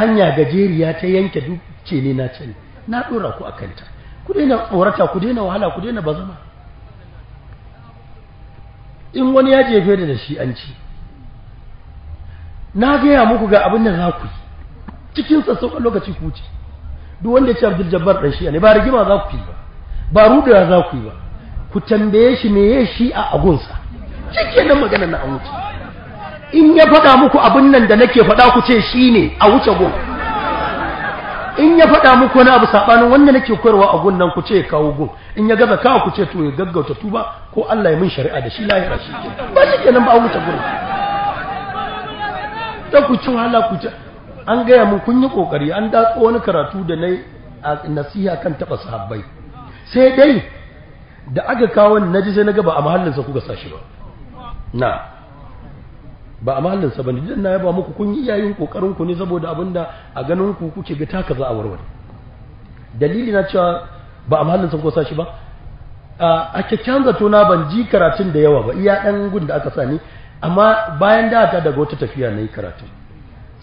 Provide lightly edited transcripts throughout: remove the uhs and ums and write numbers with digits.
hanya gajeriya ta yanke duk ce ne na ce na dora ku akanta ku daina tsorata ku daina wahala ku daina bazama in wani ya jefe da shi an ci na gaya muku ga abin da za ku yi cikin sassauƙan lokaci ku wuce duk wanda ya ce Abdul Jabbar dan shi ne ba rigima za ku yi ba rudewa za ku yi ba ku tambaye shi me ya shi a agunsa cikin nan magana na an wuce in ya faɗa muku abin nan da nake faɗa ku ce shi ne a wuce gun in ya faɗa muku wani abu saɓanin wanda nake koyarwa a gun nan ku ce kawo gun in ya gaza kawo ku ce to ya gaggauta tuba ko Allah ya min shari'a da shi lahira shi ke ba shi kenan ba a wuce gun da ku ci wahala ku ci an gaya mun kun yi kokari an datso wani karatu da nayi a nasiha kan taɓa sahabbai sai dai da aka kawo naji sai na ga ba a mahallinsa kuka sashi ba ba a mahallinsa ba ne dan na yaba muku kun yi iyayen kokarin ku ne saboda abinda a ganin ku kuke ga taka za a warware dalili na cewa ba a mahallinsa kuka sashi ba a kyakkyawan zato na ban ji karatun da yawa ba iya dan gun da aka sani amma bayan da ta daga wata tafiya na yi karatu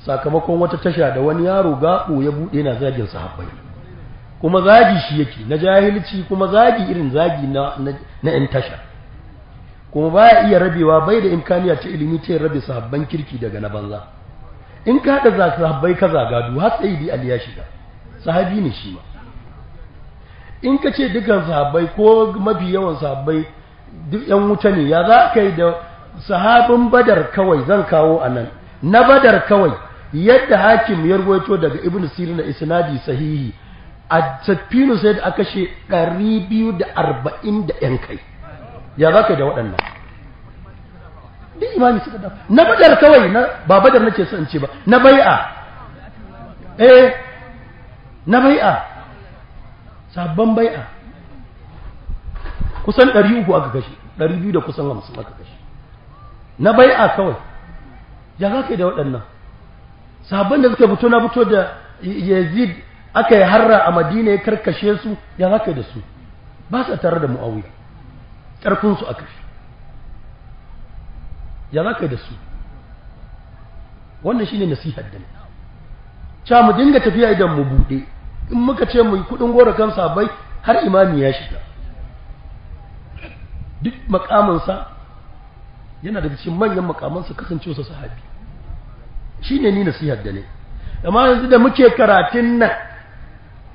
sakamakon wata tasha da wani yaro gaɓo ya buɗe na zagin sahabbai kuma zagi shi yake na jahilci kuma zagi irin zagi na yan tasha kuma baya iya rabewa bai da imkaniya ta ilimi ta rabe sahabban kirki daga na banza in ka haɗa sahabbai ka zagadu har sai bi Ali ya shiga sahabi ne shi ma in ka ce dukan sahabbai ko mafi yawan sahabbai duk yan wuta ne ya za ka yi da sahabin Badar kawai zan kawo anan na Badar kawai yadda hakim ya rawaito daga Ibn Sirin isnadi sahihi a Safinu sai da aka kashe 240 da yan kai ya za ka da waɗannan duk imani suka da na Badar kawai na ba Badar nake son ce ba na bai'a na bai'a sabban bai'a kusan 300 aka kashe 200 da kusan 50 aka kashe na bai'a kawai ya za ka da waɗannan sabban da suka fito na fito da Yazid aka yi harra a Madina ya karkashe su ya za ka da su ba su tare da Muawiya ƙarfinsu aka fi ya za ka da su wannan shi ne nasihar da ne cewa mu dinga tafiya idan mu buɗe in muka ce mu yi kuɗin gora kan sabai har imami ya shiga duk makamansa yana daga cikin manyan makamansa kasance su sahabi shi ne ni nasihar da ne amma yanzu da muke karatun nan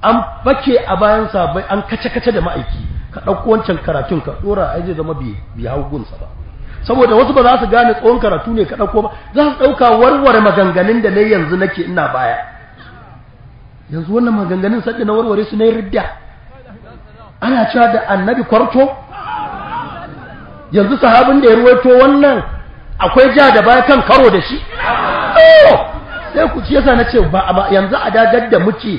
an fake a bayan sabai an kace-kace da ma'aiki ka ɗauko wancan karatun ka ɗora ai zai zama bai hau gunsa ba saboda wasu ba za su gane tsohon karatu ne ka ɗauko ba za su ɗauka warware maganganun da na yanzu nake ina baya yanzu wannan maganganun sadda na warware su na ridda ana cewa da annabi kwarto yanzu sahabin da ya ruwaito wannan akwai ja da baya kan karo da shi sai ku ci yasa na ce ba yanzu a dagar da muke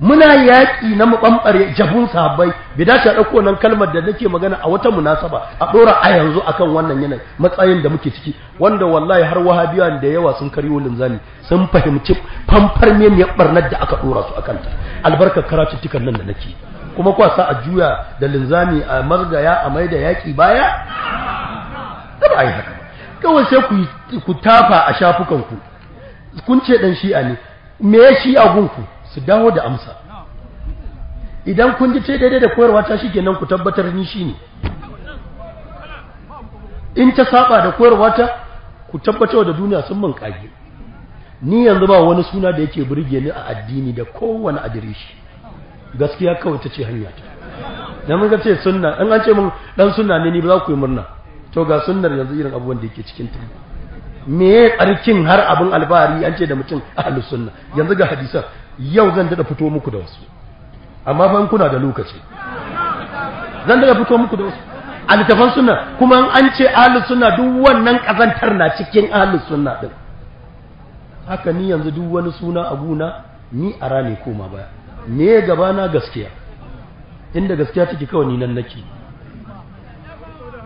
muna yaƙi na mu ɓamɓare jabun sahabbai bai dace a ɗauko nan kalmar da nake magana a wata munasaba a ɗora a yanzu akan wannan yanayi matsayin da muke ciki wanda wallahi har wahabiyan da yawa sun karyo linzami sun fahimci famfar ne mai barnar da aka ɗora su akan ta albarkar karatuttukan nan da nake kuma kwa sa a juya da linzami a margaya a mai da yaƙi baya ba a yi haka kawai sai ku tafa a shafukanku kun ce ɗan shi'a ne me ya shi'a gunku su dawo da amsa idan kun ji ce daidai da koyarwa ta shikenan ku tabbatar ni shine in ta saba da koyarwa ta ku tabbatar da duniya sun mun kage ni yanzu ba wani suna da yake burge ni a addini da kowane adireshi gaskiya kawai ta ce hanya ta dan mun ga ce sunna an ce mun dan sunna ne ni ba za ku yi murna to ga sunnar yanzu irin abubuwan da yake cikin ta me tsarkin har abin albari an ce da mutum ahlus sunna yanzu ga hadisan yau zan dada fito muku da wasu amma fa in kuna da lokaci zan dada fito muku da wasu altafan sunna kuma an ce ahlus sunna duk wannan kazantar na cikin ahlus sunna din haka ni yanzu duk wani suna a guna ni a rane koma baya me gaba na gaskiya inda gaskiya take kawai ni nan nake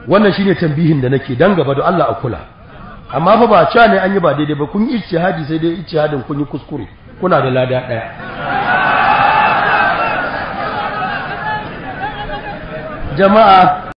wannan shine tambihin da nake dan gaba da Allah a kula amma fa ba cewa ne an yi ba daidai ba kun yi ijtihadi sai dai ijtihadin kun yi kuskure kuna da lada daya jama'a